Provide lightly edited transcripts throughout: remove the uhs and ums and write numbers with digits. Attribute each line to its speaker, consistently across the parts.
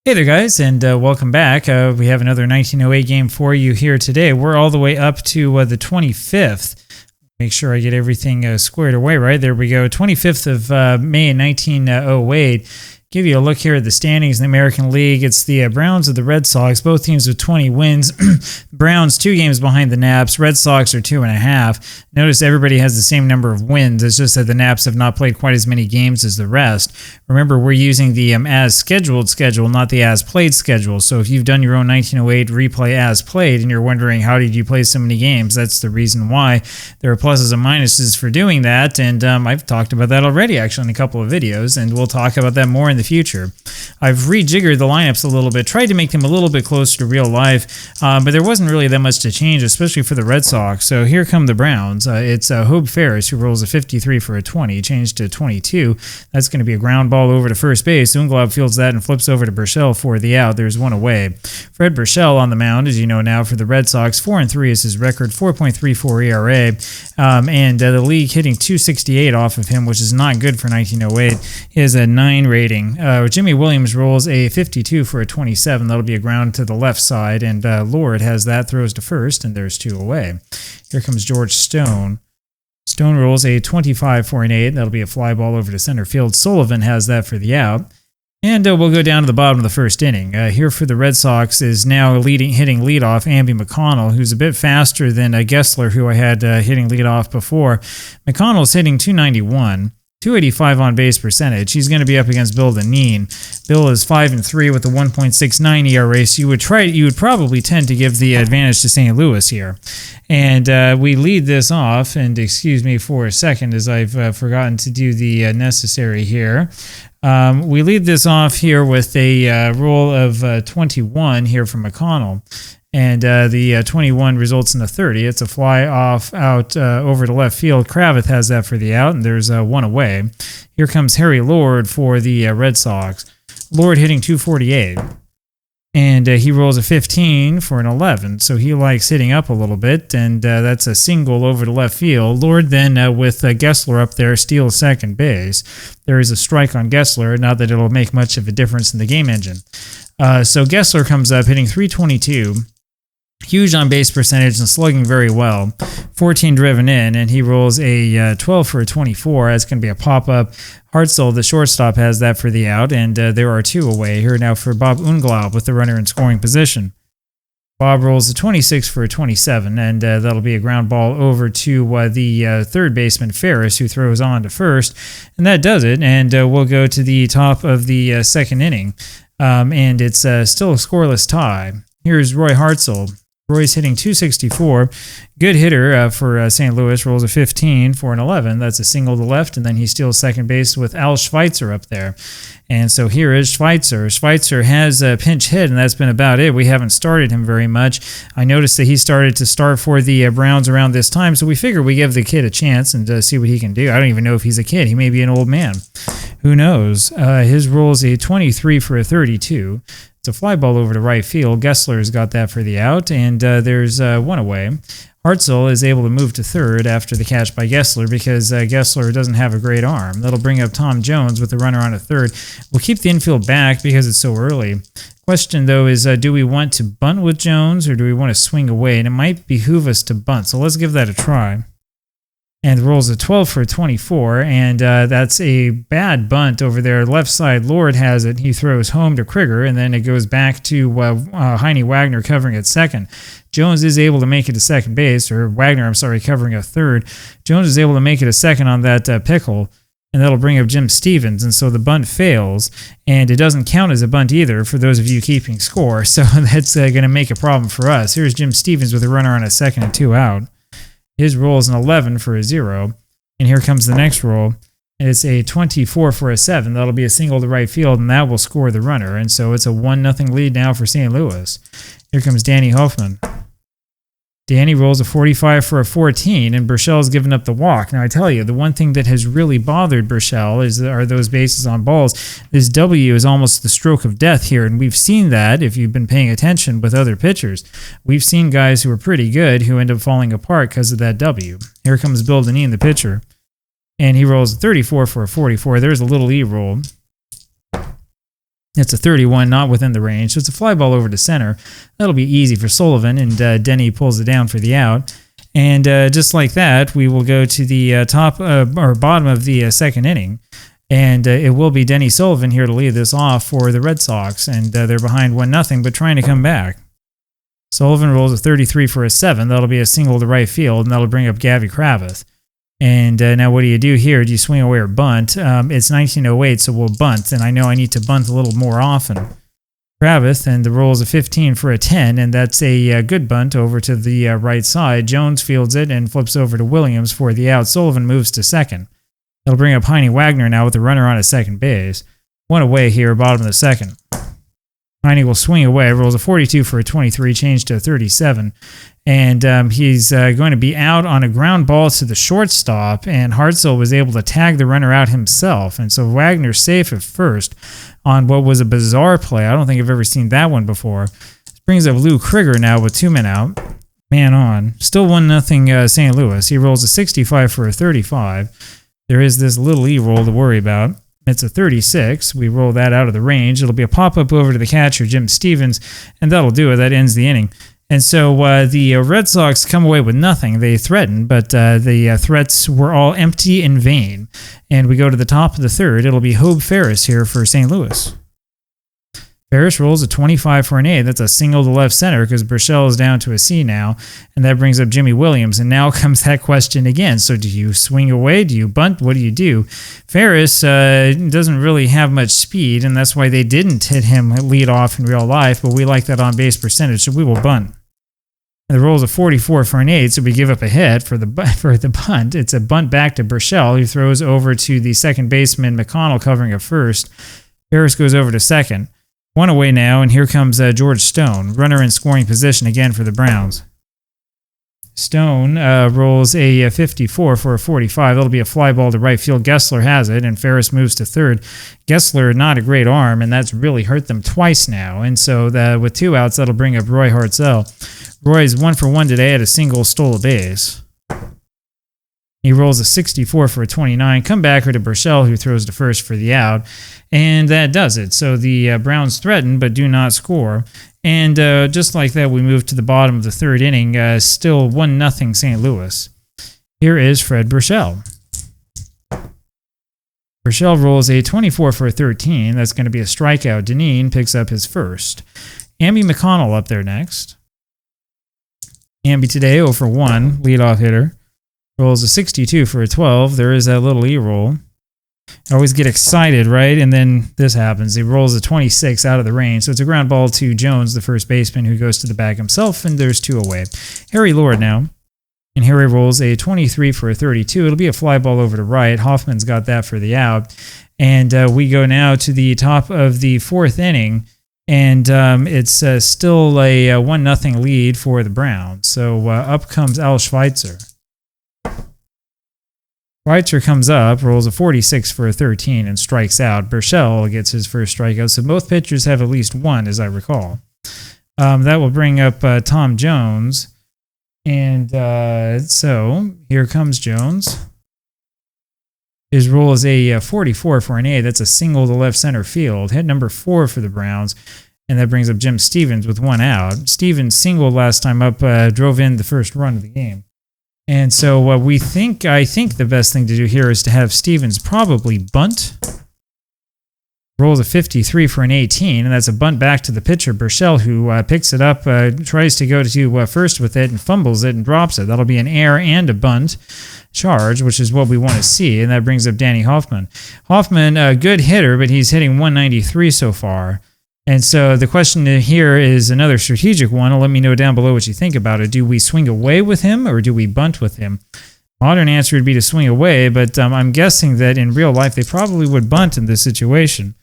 Speaker 1: Hey there guys, and welcome back. We have another 1908 game for you here today. We're all the way up to the 25th. Make sure I get everything squared away right. There we go. 25th of May 1908. Give you a look here at the standings in the American League. It's the Browns and the Red Sox, both teams with 20 wins. Browns 2 games behind the Naps. Red Sox are 2.5. Notice everybody has the same number of wins. It's just that the Naps have not played quite as many games as the rest. Remember, we're using the as scheduled schedule, not the as played schedule. So if you've done your own 1908 replay as played and you're wondering how did you play so many games, that's the reason why. There are pluses and minuses for doing that, and I've talked about that already actually in a couple of videos, and we'll talk about that more in the future. I've rejiggered the lineups a little bit, tried to make them a little bit closer to real life, but there wasn't really that much to change, especially for the Red Sox. So here come the Browns. It's Hope Ferris who rolls a 53 for a 20, changed to 22. That's going to be a ground ball over to first base. Unglaub fields that and flips over to Burchell for the out. There's one away. Fred Burchell on the mound, as you know now, for the Red Sox. 4-3 is his record, 4.34 ERA, and the league hitting 268 off of him, which is not good for 1908. He has a 9 rating. Jimmy Williams rolls a 52 for a 27. That'll be a ground to the left side, and Lord has that, throws to first, and there's 2 away. Here comes George Stone. Stone rolls a 25 for an 8. That'll be a fly ball over to center field. Sullivan has that for the out. And we'll go down to the bottom of the first inning. Here for the Red Sox is now hitting leadoff Amby McConnell, who's a bit faster than Gessler, who I had hitting leadoff before. McConnell's hitting 291. 285 on base percentage. He's going to be up against Bill Dineen. Bill is 5-3 with a 1.69 ERA. So you would probably tend to give the advantage to St. Louis here. And we lead this off, and excuse me for a second as I've forgotten to do the necessary here. We lead this off here with a roll of 21 here from McConnell. And the 21 results in the 30. It's a fly out over to left field. Kravitz has that for the out, and there's one away. Here comes Harry Lord for the Red Sox. Lord hitting 248. And he rolls a 15 for an 11, so he likes hitting up a little bit, and that's a single over to left field. Lord then, with Gessler up there, steals second base. There is a strike on Gessler, not that it'll make much of a difference in the game engine. So Gessler comes up hitting 322. Huge on base percentage and slugging very well. 14 driven in, and he rolls a 12 for a 24. That's going to be a pop-up. Hartzell, the shortstop, has that for the out, and there are 2 away here now for Bob Unglaub with the runner in scoring position. Bob rolls a 26 for a 27, and that'll be a ground ball over to the third baseman, Ferris, who throws on to first. And that does it, and we'll go to the top of the second inning. And it's still a scoreless tie. Here's Roy Hartzell. Roy's hitting 264. Good hitter for St. Louis. Rolls a 15 for an 11. That's a single to left, and then he steals second base with Al Schweitzer up there. And so here is Schweitzer. Schweitzer has a pinch hit, and that's been about it. We haven't started him very much. I noticed that he started to start for the Browns around this time, so we figure we give the kid a chance and see what he can do. I don't even know if he's a kid. He may be an old man. Who knows? His roll is a 23 for a 32. It's a fly ball over to right field. Gessler's got that for the out, and there's one away. Hartzell is able to move to third after the catch by Gessler because Gessler doesn't have a great arm. That'll bring up Tom Jones with the runner on a third. We'll keep the infield back because it's so early. Question, though, is do we want to bunt with Jones or do we want to swing away? And it might behoove us to bunt, so let's give that a try. And rolls a 12 for a 24, and that's a bad bunt over there. Left side, Lord has it. He throws home to Krieger, and then it goes back to Heine Wagner covering at second. Jones is able to make it to second base, or Wagner, I'm sorry, covering a third. Jones is able to make it a second on that pickle, and that'll bring up Jim Stevens, and so the bunt fails, and it doesn't count as a bunt either for those of you keeping score, so that's going to make a problem for us. Here's Jim Stevens with a runner on a second and 2 out. His roll is an 11 for a 0. And here comes the next roll. It's a 24 for a 7. That'll be a single to right field, and that will score the runner. And so it's a 1-0 lead now for St. Louis. Here comes Danny Hoffman. Danny rolls a 45 for a 14, and Burchell's given up the walk. Now, I tell you, the one thing that has really bothered Burchell are those bases on balls. This W is almost the stroke of death here, and we've seen that if you've been paying attention with other pitchers. We've seen guys who are pretty good who end up falling apart because of that W. Here comes Bill Dineen, the pitcher, and he rolls a 34 for a 44. There's a little E roll. It's a 31, not within the range. So it's a fly ball over to center. That'll be easy for Sullivan, and Denny pulls it down for the out. And just like that, we will go to the top or bottom of the second inning. And it will be Denny Sullivan here to lead this off for the Red Sox. And they're behind 1-0, but trying to come back. Sullivan rolls a 33 for a 7. That'll be a single to right field, and that'll bring up Gavy Kravitz. And now what do you do here? Do you swing away or bunt? It's 1908, so we'll bunt. And I know I need to bunt a little more often. Kravitz, and the roll is a 15 for a 10, and that's a good bunt over to the right side. Jones fields it and flips over to Williams for the out. Sullivan moves to second. That'll bring up Heine Wagner now with the runner on at second base. One away here, bottom of the second. Heine will swing away, rolls a 42 for a 23, changed to a 37. And he's going to be out on a ground ball to the shortstop, and Hartzell was able to tag the runner out himself. And so Wagner's safe at first on what was a bizarre play. I don't think I've ever seen that one before. This brings up Lou Krieger now with 2 men out. Man on. Still 1-0 St. Louis. He rolls a 65 for a 35. There is this little E-roll to worry about. It's a 36. We roll that out of the range. It'll be a pop-up over to the catcher, Jim Stevens, and that'll do it. That ends the inning. And so the Red Sox come away with nothing. They threatened, but the threats were all empty and vain. And we go to the top of the third. It'll be Hobe Ferris here for St. Louis. Ferris rolls a 25 for an A. That's a single to left center because Burchell is down to a C now. And that brings up Jimmy Williams. And now comes that question again. So do you swing away? Do you bunt? What do you do? Ferris doesn't really have much speed, and that's why they didn't hit him lead off in real life. But we like that on base percentage, so we will bunt. And the roll is a 44 for an 8, so we give up a hit for the bunt. It's a bunt back to Burchell, who throws over to the second baseman, McConnell, covering at first. Ferris goes over to second. One away now, and here comes George Stone, runner in scoring position again for the Browns. Stone rolls a 54 for a 45. That'll be a fly ball to right field. Gessler has it, and Ferris moves to third. Gessler, not a great arm, and that's really hurt them twice now. And so with 2 outs, that'll bring up Roy Hartzell. Roy's 1 for 1 today at a single, stole a base. He rolls a 64 for a 29. Comebacker to Burchell, who throws to first for the out. And that does it. So the Browns threaten, but do not score. And just like that, we move to the bottom of the third inning. Still 1-0 St. Louis. Here is Fred Burchell. Burchell rolls a 24 for a 13. That's going to be a strikeout. Deneen picks up his first. Amby McConnell up there next. Amby today 0 for 1, leadoff hitter. Rolls a 62 for a 12. There is that little E-roll. I always get excited, right? And then this happens. He rolls a 26 out of the range. So it's a ground ball to Jones, the first baseman, who goes to the bag himself, and there's 2 away. Harry Lord now. And Harry rolls a 23 for a 32. It'll be a fly ball over to right. Hoffman's got that for the out. And we go now to the top of the fourth inning. And it's still a 1-0 lead for the Browns. So up comes Al Schweitzer. Schweitzer comes up, rolls a 46 for a 13, and strikes out. Burchell gets his first strikeout. So both pitchers have at least one, as I recall. That will bring up Tom Jones. And so here comes Jones. His roll is a 44 for an A. That's a single to left center field. Hit number 4 for the Browns. And that brings up Jim Stevens with 1 out. Stevens singled last time up, drove in the first run of the game. And so I think the best thing to do here is to have Stevens probably bunt. Rolls a 53 for an 18, and that's a bunt back to the pitcher, Burchell, who picks it up, tries to go to first with it, and fumbles it and drops it. That'll be an error and a bunt charge, which is what we want to see, and that brings up Danny Hoffman. Hoffman, a good hitter, but he's hitting 193 so far. And so the question here is another strategic one. Let me know down below what you think about it. Do we swing away with him, or do we bunt with him? Modern answer would be to swing away, but I'm guessing that in real life they probably would bunt in this situation.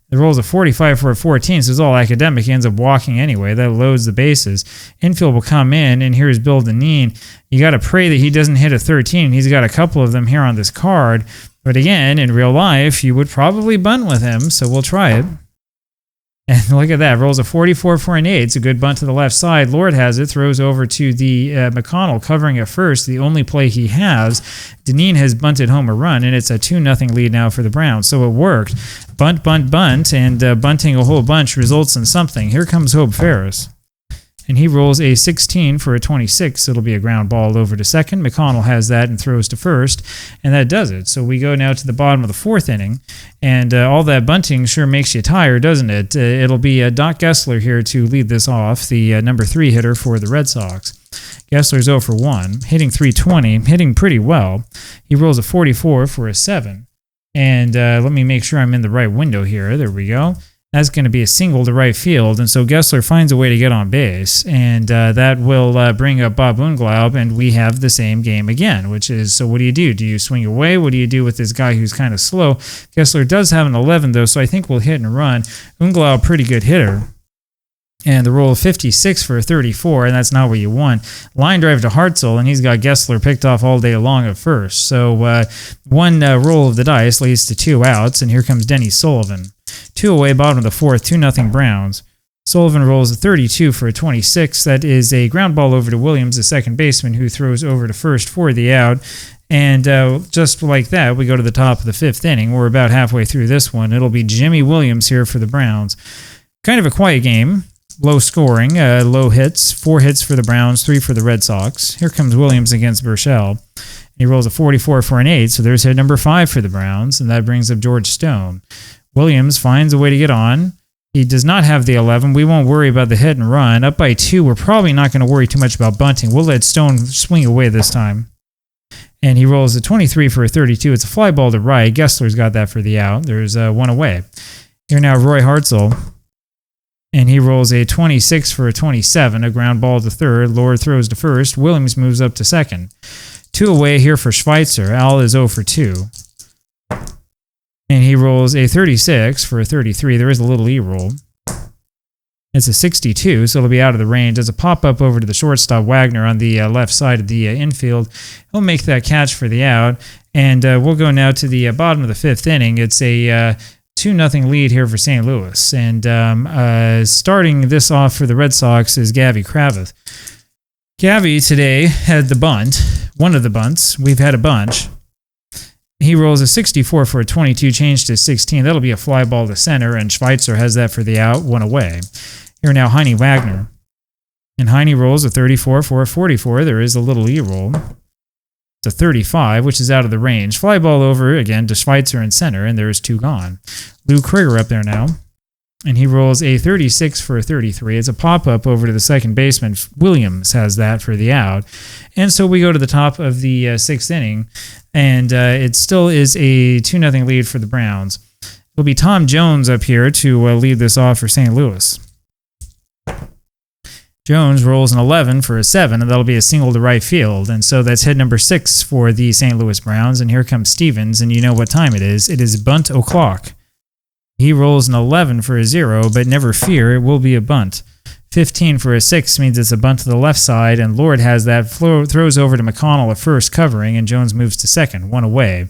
Speaker 1: The roll's a 45 for a 14, so it's all academic. He ends up walking anyway. That loads the bases. Infield will come in, and here's Bill Deneen. You got to pray that he doesn't hit a 13. He's got a couple of them here on this card. But again, in real life, you would probably bunt with him, so we'll try it. And look at that. Rolls a 44 for an 8. It's a good bunt to the left side. Lord has it. Throws over to the McConnell, covering at first. The only play he has. Deneen has bunted home a run, and it's a 2-0 lead now for the Browns. So it worked. Bunt, bunt, bunt, and bunting a whole bunch results in something. Here comes Hope Ferris. And he rolls a 16 for a 26. It'll be a ground ball over to second. McConnell has that and throws to first, and that does it. So we go now to the bottom of the 4th inning, and all that bunting sure makes you tired, doesn't it? It'll be Doc Gessler here to lead this off, the number 3 hitter for the Red Sox. Gessler's 0 for 1, hitting .320, hitting pretty well. He rolls a 44 for a 7. And let me make sure I'm in the right window here. There we go. That's going to be a single to right field, and so Gessler finds a way to get on base, and that will bring up Bob Unglaub, and we have the same game again, which is, so what do? Do you swing away? What do you do with this guy who's kind of slow? Gessler does have an 11, though, so I think we'll hit and run. Unglaub, pretty good hitter. And the roll of 56 for a 34, and that's not what you want. Line drive to Hartzell, and he's got Gessler picked off all day long at first. So one roll of the dice leads to 2 outs, and here comes Denny Sullivan. 2 away, bottom of the 4th, 2-0 Browns. Sullivan rolls a 32 for a 26. That is a ground ball over to Williams, the second baseman, who throws over to first for the out. And just like that, we go to the top of the 5th inning. We're about halfway through this one. It'll be Jimmy Williams here for the Browns. Kind of a quiet game. Low scoring, low hits, 4 hits for the Browns, 3 for the Red Sox. Here comes Williams against Burchell. He rolls a 44 for an 8, so there's hit number 5 for the Browns, and that brings up George Stone. Williams finds a way to get on. He does not have the 11. We won't worry about the hit and run. Up by 2, we're probably not going to worry too much about bunting. We'll let Stone swing away this time. And he rolls a 23 for a 32. It's a fly ball to right. Gessler's got that for the out. There's 1 away. Here now, Roy Hartzell. And he rolls a 26 for a 27, a ground ball to third. Lord throws to first. Williams moves up to second. 2 away here for Schweitzer. Al is 0 for 2. And he rolls a 36 for a 33. There is a little E-roll. It's a 62, so it'll be out of the range. As a pop-up over to the shortstop, Wagner, on the left side of the infield. He'll make that catch for the out. And we'll go now to the bottom of the 5th inning. It's a 2-0 lead here for St. Louis. And starting this off for the Red Sox is Gavy Kravitz. Gavy today had the bunt, one of the bunts. We've had a bunch. He rolls a 64 for a 22, changed to 16. That'll be a fly ball to center, and Schweitzer has that for the out, 1 away. Here now, Heine Wagner. And Heine rolls a 34 for a 44. There is a little E-roll. It's a 35, which is out of the range. Fly ball over again to Schweitzer in center, and there's 2 gone. Lou Krieger up there now. And he rolls a 36 for a 33. It's a pop-up over to the second baseman. Williams has that for the out. And so we go to the top of the 6th inning, and it still is a 2-0 lead for the Browns. It'll be Tom Jones up here to lead this off for St. Louis. Jones rolls an 11 for a 7, and that'll be a single to right field. And so that's hit number 6 for the St. Louis Browns. And here comes Stevens, and you know what time it is. It is bunt o'clock. He rolls an 11 for a 0, but never fear, it will be a bunt. 15 for a 6 means it's a bunt to the left side, and Lord has that, throws over to McConnell at first covering, and Jones moves to second, 1 away.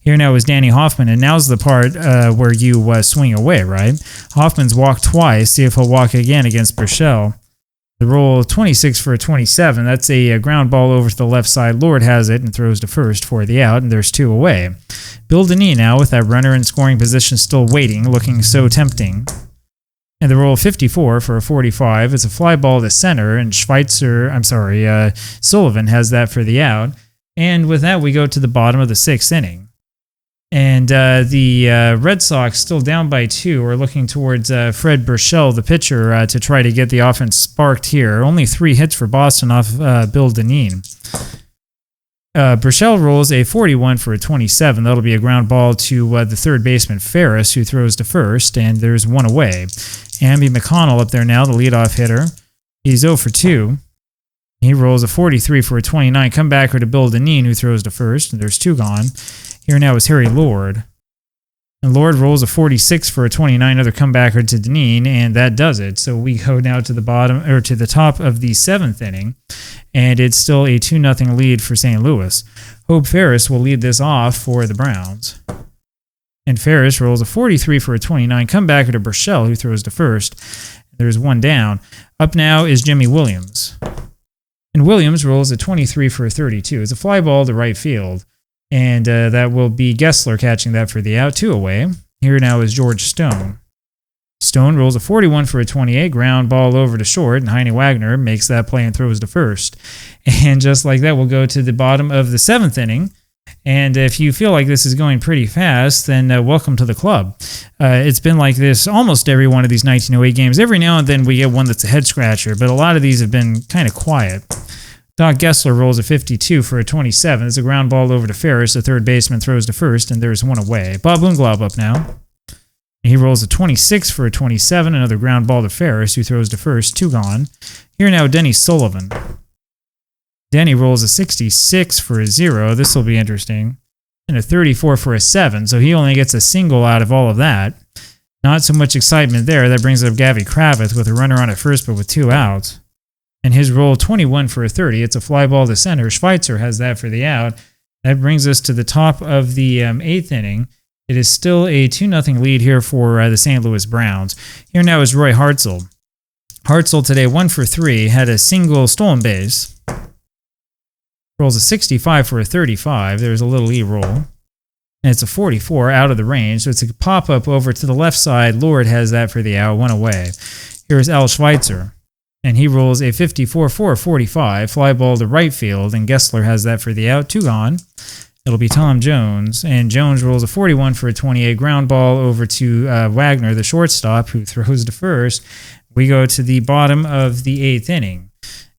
Speaker 1: Here now is Danny Hoffman, and now's the part where you swing away, right? Hoffman's walked twice. See if he'll walk again against Burchell. The roll 26 for a 27. That's a ground ball over to the left side. Lord has it and throws to first for the out, and there's 2 away. Bill Denis now with that runner in scoring position still waiting, looking so tempting. And the roll 54 for a 45. It's a fly ball to center, and Sullivan has that for the out. And with that, we go to the bottom of the 6th inning. And the Red Sox, still down by 2, are looking towards Fred Burchell, the pitcher, to try to get the offense sparked here. Only 3 hits for Boston off Bill Denis. Burchell rolls a 41 for a 27. That'll be a ground ball to the third baseman, Ferris, who throws to first, and there's 1 away. Amby McConnell up there now, the leadoff hitter. He's 0 for 2. He rolls a 43 for a 29. Comebacker to Bill Denis, who throws to first, and there's 2 gone. Here now is Harry Lord. And Lord rolls a 46 for a 29, another comebacker to Deneen, and that does it. So we go now to the bottom, or to the top of the 7th inning, and it's still a 2-0 lead for St. Louis. Hope Ferris will lead this off for the Browns. And Ferris rolls a 43 for a 29. Comebacker to Burchell, who throws to first. There's one down. Up now is Jimmy Williams. And Williams rolls a 23 for a 32. It's a fly ball to right field. And that will be Gessler catching that for the out, 2 away. Here now is George Stone. Stone rolls a 41 for a 28, ground ball over to short, and Heine Wagner makes that play and throws to first. And just like that, we'll go to the bottom of the 7th inning. And if you feel like this is going pretty fast, then welcome to the club. It's been like this almost every one of these 1908 games. Every now and then we get one that's a head-scratcher, but a lot of these have been kind of quiet. Doc Gessler rolls a 52 for a 27. It's a ground ball over to Ferris. The third baseman throws to first, and there's one away. Bob Unglaub up now. He rolls a 26 for a 27, another ground ball to Ferris, who throws to first, 2 gone. Here now, Denny Sullivan. Denny rolls a 66 for a 0. This will be interesting. And a 34 for a 7, so he only gets a single out of all of that. Not so much excitement there. That brings up Gavy Kravitz with a runner on at first, but with 2 outs. And his roll, 21 for a 30. It's a fly ball to center. Schweitzer has that for the out. That brings us to the top of the 8th inning. It is still a 2-0 lead here for the St. Louis Browns. Here now is Roy Hartzell. Hartzell today 1 for 3, had a single stolen base. Rolls a 65 for a 35. There's a little E roll. And it's a 44 out of the range. So it's a pop-up over to the left side. Lord has that for the out, 1 away. Here's Al Schweitzer. And he rolls a 54 for a 45. Fly ball to right field. And Gessler has that for the out, 2 gone. It'll be Tom Jones, and Jones rolls a 41 for a 28, ground ball over to Wagner, the shortstop, who throws to first. We go to the bottom of the 8th inning,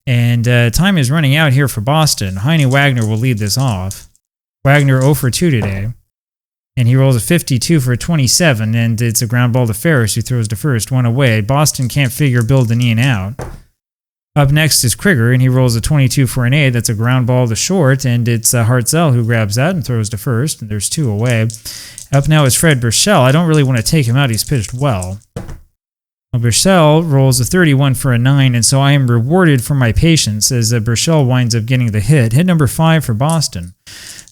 Speaker 1: and time is running out here for Boston. Heine Wagner will lead this off. Wagner 0 for 2 today, and he rolls a 52 for a 27, and it's a ground ball to Ferris, who throws to first, 1 away. Boston can't figure Bill Dineen out. Up next is Krieger, and he rolls a 22 for an 8. That's a ground ball to short, and it's Hartzell who grabs that and throws to first, and there's 2 away. Up now is Fred Burchell. I don't really want to take him out. He's pitched well. Burchell rolls a 31 for a 9, and so I am rewarded for my patience as Burchell winds up getting the hit. Hit number 5 for Boston.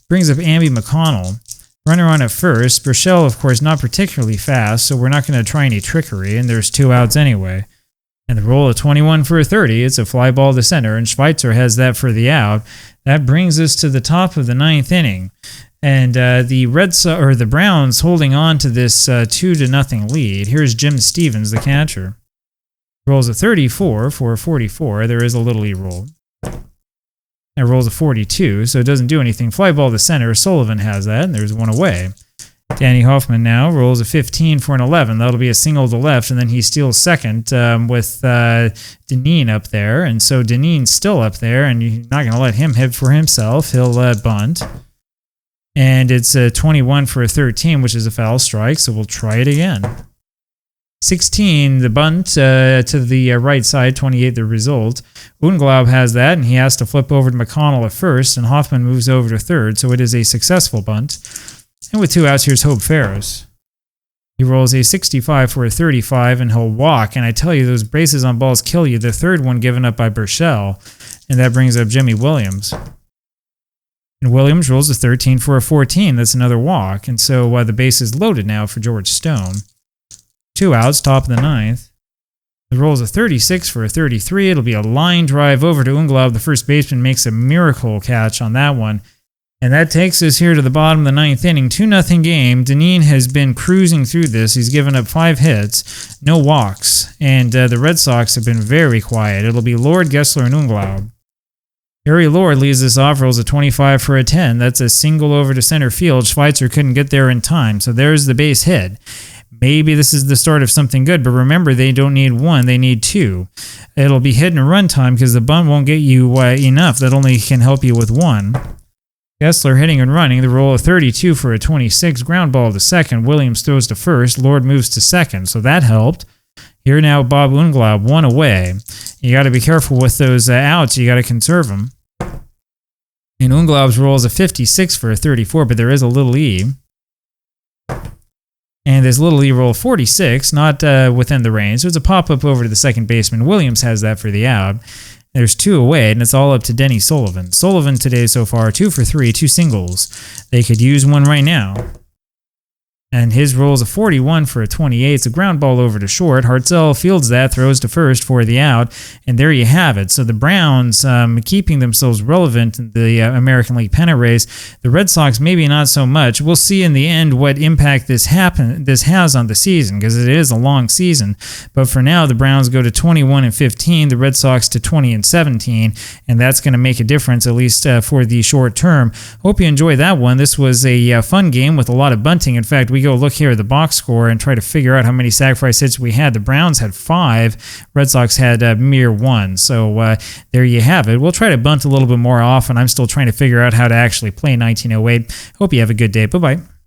Speaker 1: Brings up Amby McConnell. Runner on at first. Burchell, of course, not particularly fast, so we're not going to try any trickery, and there's 2 outs anyway. And the roll of 21 for a 30. It's a fly ball to center, and Schweitzer has that for the out. That brings us to the top of the 9th inning. And the Browns holding on to this 2-0 lead. Here's Jim Stevens, the catcher. Rolls a 34 for a 44. There is a little E roll. It rolls a 42, so it doesn't do anything. Fly ball to center. Sullivan has that, and there's 1 away. Danny Hoffman now rolls a 15 for an 11. That'll be a single to left, and then he steals second with Dineen up there. And so Dineen's still up there, and you're not going to let him hit for himself. He'll bunt. And it's a 21 for a 13, which is a foul strike, so we'll try it again. 16, the bunt to the right side, 28 the result. Unglaub has that, and he has to flip over to McConnell at first, and Hoffman moves over to third, so it is a successful bunt. And with 2 outs, here's Hope Ferris. He rolls a 65 for a 35, and he'll walk. And I tell you, those bases on balls kill you. The third one given up by Burchell, and that brings up Jimmy Williams. And Williams rolls a 13 for a 14. That's another walk. And so the base is loaded now for George Stone. 2 outs, top of the 9th. He rolls a 36 for a 33. It'll be a line drive over to Unglaub. The first baseman makes a miracle catch on that one. And that takes us here to the bottom of the 9th inning. 2-0 game. Dineen has been cruising through this. He's given up 5 hits, no walks. And the Red Sox have been very quiet. It'll be Lord, Gessler, and Unglaub. Harry Lord leads this off, rolls a 25 for a 10. That's a single over to center field. Schweitzer couldn't get there in time. So there's the base hit. Maybe this is the start of something good, but remember, they don't need 1, they need 2. It'll be hit and run time because the bunt won't get you enough. That only can help you with 1. Gessler hitting and running, the roll of 32 for a 26, ground ball to second. Williams throws to first. Lord moves to second, so that helped. Here now, Bob Unglaub, 1 away. You got to be careful with those outs. You got to conserve them. And Unglaub's roll is a 56 for a 34, but there is a little E. And this little E roll 46, not within the range. So it's a pop-up over to the second baseman. Williams has that for the out. There's 2 away, and it's all up to Denny Sullivan. Sullivan today so far, 2 for 3, 2 singles. They could use 1 right now. And his rolls a 41 for a 28. It's a ground ball over to short. Hartzell fields that, throws to first for the out, and there you have it. So the Browns keeping themselves relevant in the American League pennant race. The Red Sox maybe not so much. We'll see in the end what impact this has on the season, because it is a long season. But for now, the Browns go to 21-15, the Red Sox to 20-17, and that's going to make a difference, at least for the short term. Hope you enjoyed that one. This was a fun game with a lot of bunting. In fact, we go look here at the box score and try to figure out how many sacrifice hits we had. The Browns had 5, Red Sox had a mere 1. So there you have it. We'll try to bunt a little bit more often. I'm still trying to figure out how to actually play 1908. Hope you have a good day. Bye-bye.